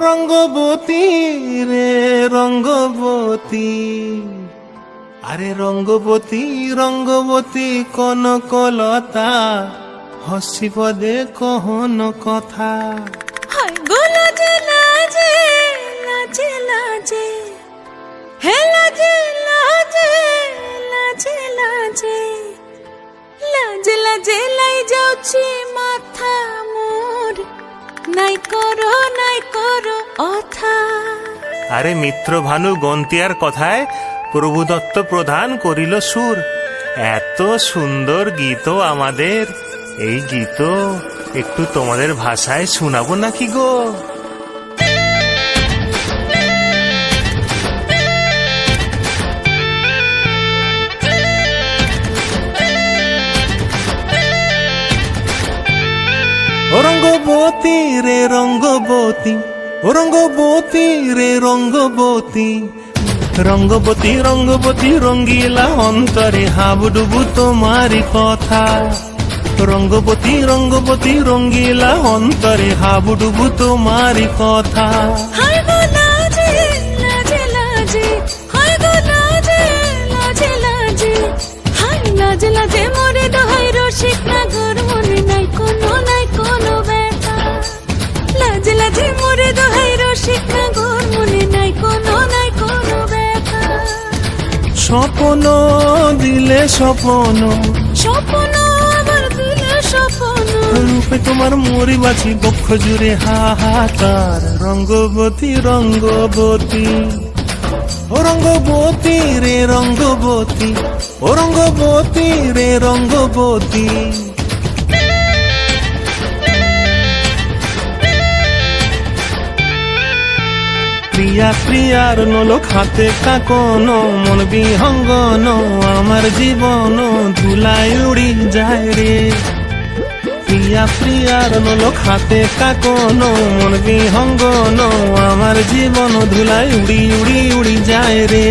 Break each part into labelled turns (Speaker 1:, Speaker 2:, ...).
Speaker 1: রঙ্গবতী রে রঙ্গবতী, আরে রঙ্গবতী রঙ্গবতী কনকলতা, হসিব দে কহন কথা।
Speaker 2: হায় গো লাজে লাজে লাজে লাজে, হে লাজে লাজে লাজে লাজে, লাজে লাজে লাই যাଉଛି মাথা মোর, নাই করো অথা।
Speaker 1: আরে মিত্র ভানু গন্তিয়ার কথায় প্রভুদত্ত প্রধান করিল সুর। এত সুন্দর গীত আমাদের, এই গীত একটু তোমাদের ভাষায় শোনাবো নাকি গো? রঙ্গবতী রে রঙ্গবতী, রঙ্গবতী রে রঙ্গবতী, রঙ্গবতী রঙ্গবতী রঙ্গিলা অন্তরে হাবুডুবু তোমারি কথা। রঙ্গবতী রঙ্গবতী রঙ্গিলা অন্তরে হাবুডুবু তোমারি কথা।
Speaker 2: হায় গো লাজে লাজে লাজে, হায় গো লাজে লাজে লাজে, হায় লাজে লাজে মোরে দোহাই রসিক নাগর, মনে নাই কোনো ব্যথা। লাজে লাজে মোরে দোহাই রসিক নাগর, মনে নাই কোনো ব্যথা।
Speaker 1: স্বপ্ন দিলে স্বপ্ন,
Speaker 2: স্বপ্ন আমার দিলে স্বপ্ন,
Speaker 1: রূপে তোমার মরি বাছি বক্ষ জুড়ে হাহাকার। রঙ্গবতী রঙ্গবতী, ও রঙ্গবতী রে রঙ্গবতী, ও রঙ্গবতী রে রঙ্গবতী। প্রিয়া প্রিয়ার নলোক হাতে কাকন, মন বিহঙ্গন আমার জীবন ধুলায় উড়ি যায় রে। প্রিয়া প্রিয়ার নলোক হাতে কাকন, মন বিহঙ্গন আমার জীবন ধুলায় উড়ি উড়ি উড়ি যায় রে।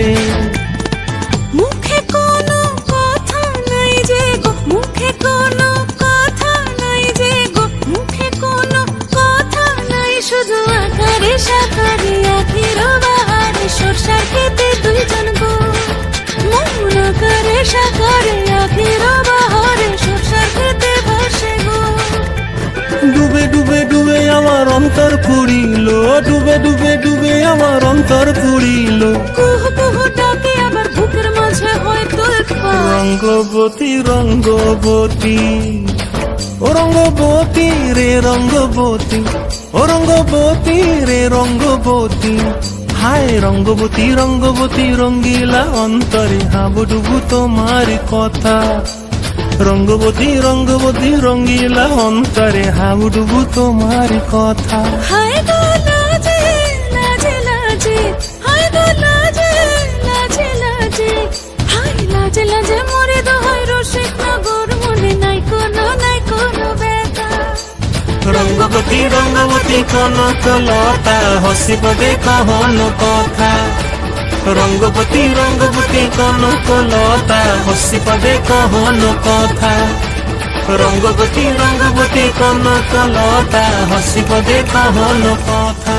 Speaker 2: মুখে কোনো কথা নাই যে গো, মুখে কোনো কথা নাই যে গো, মুখে কোনো কথা নাই, শুধু আকারে সাকারে আখির বাহারে সরষার খেতে দুইজন গো। মন আকারে সাকারে আখির বাহারে সরষার খেতে ভাসে গো।
Speaker 1: ডুবে ডুবে ডুবে আমার অন্তর পুড়িল, ডুবে ডুবে ডুবে আমার অন্তর পুড়িল।
Speaker 2: কুহ কুহ ডাকে আবার বুকের মাঝে হয় তোলপাড়।
Speaker 1: রঙ্গবতী রঙ্গবতী, ও রঙ্গবতী রে রঙ্গবতী, ও রঙ্গবতী রে রঙ্গবতী। হায় রঙ্গবতী রঙ্গবতী রঙ্গিলা অন্তরে হাবুডুবু তোমার কথা। রঙ্গবতী রঙ্গবতী রঙ্গিলা অন্তরে হাবুডুবু তোমার কথা।
Speaker 2: হায় গো লাজে লাজে লাজে, হায় গো লাজে লাজে লাজে, হায় লাজে লাজে মোরে দোহাই রসিক নগর, মনে নাই কোনো ব্যথা।
Speaker 1: রঙ্গবতী রঙ্গবতী কনকলতা, হসিব দে কহন কথা। রঙ্গবতী রঙ্গবতী কনকলতা, হসিব দে কহন কথা। রঙ্গবতী রঙ্গবতী কনকলতা, হসিব দে কহন কথা।